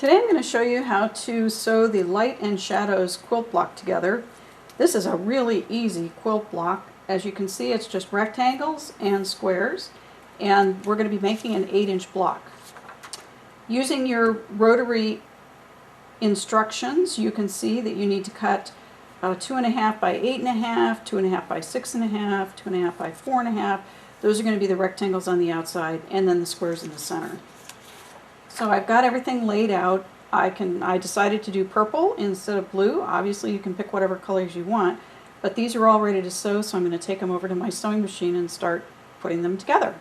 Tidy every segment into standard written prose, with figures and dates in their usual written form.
Today I'm going to show you how to sew the light and shadows quilt block together. This is a really easy quilt block. As you can see, it's just rectangles and squares, and we're going to be making an 8-inch block. Using your rotary instructions, you can see that you need to cut 2.5 by 8.5, 2.5 by 6.5, 2.5 by 4.5. Those are going to be the rectangles on the outside, and then the squares in the center. So I've got everything laid out. I decided to do purple instead of blue. Obviously you can pick whatever colors you want, but these are all ready to sew, so I'm going to take them over to my sewing machine and start putting them together.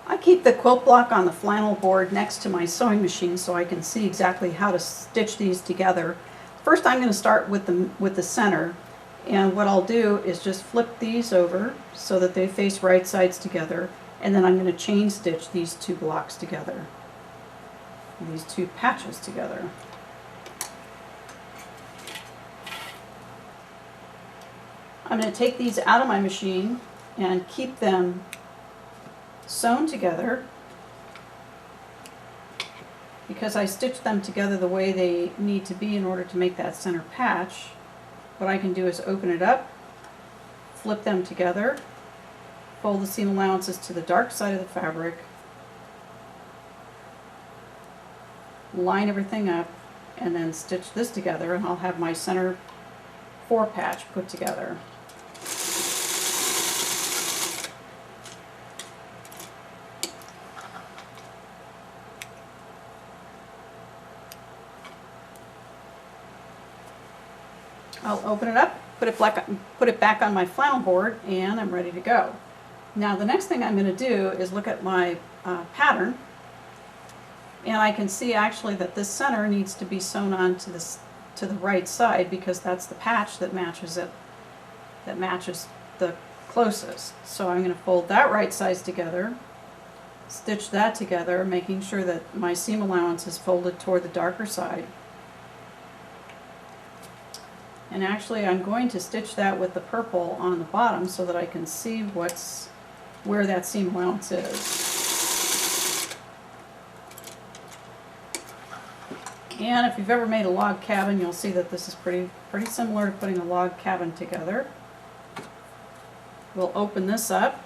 I keep the quilt block on the flannel board next to my sewing machine so I can see exactly how to stitch these together. First I'm going to start with the center, and what I'll do is just flip these over so that they face right sides together. And then I'm going to chain stitch these two blocks together, these two patches together. I'm going to take these out of my machine and keep them sewn together because I stitched them together the way they need to be in order to make that center patch. What I can do is open it up, flip them together, fold the seam allowances to the dark side of the fabric, line everything up, and then stitch this together, and I'll have my center 4 patch put together. I'll open it up, put it back on my flannel board, and I'm ready to go. Now the next thing I'm going to do is look at my pattern, and I can see actually that this center needs to be sewn on to the right side because that's the patch that matches it, that matches the closest. So I'm going to fold that right sides together, stitch that together, making sure that my seam allowance is folded toward the darker side. And actually I'm going to stitch that with the purple on the bottom so that I can see where that seam allowance is. And if you've ever made a log cabin, you'll see that this is pretty similar to putting a log cabin together. We'll open this up,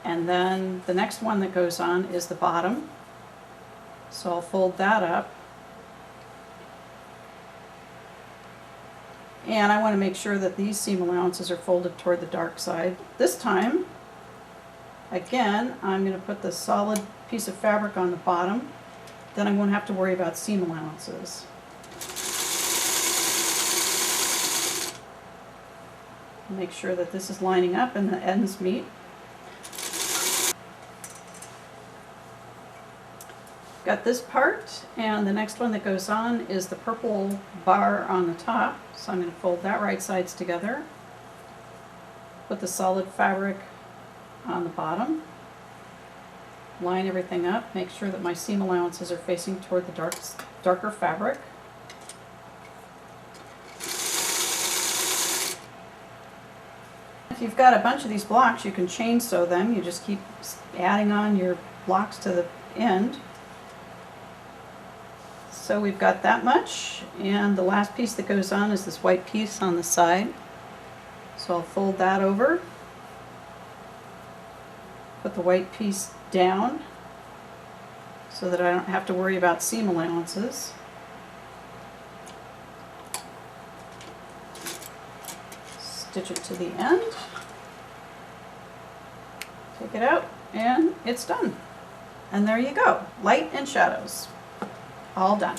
and then the next one that goes on is the bottom. So I'll fold that up. And I want to make sure that these seam allowances are folded toward the dark side. This time, again, I'm going to put the solid piece of fabric on the bottom. Then I won't have to worry about seam allowances. Make sure that this is lining up and the ends meet. Got this part, and the next one that goes on is the purple bar on the top. So I'm going to fold that right sides together, put the solid fabric on the bottom, line everything up, make sure that my seam allowances are facing toward the darker fabric. If you've got a bunch of these blocks, you can chain sew them. You just keep adding on your blocks to the end. So we've got that much, and the last piece that goes on is this white piece on the side. So I'll fold that over, put the white piece down so that I don't have to worry about seam allowances. Stitch it to the end, take it out, and it's done. And there you go, light and shadows. All done.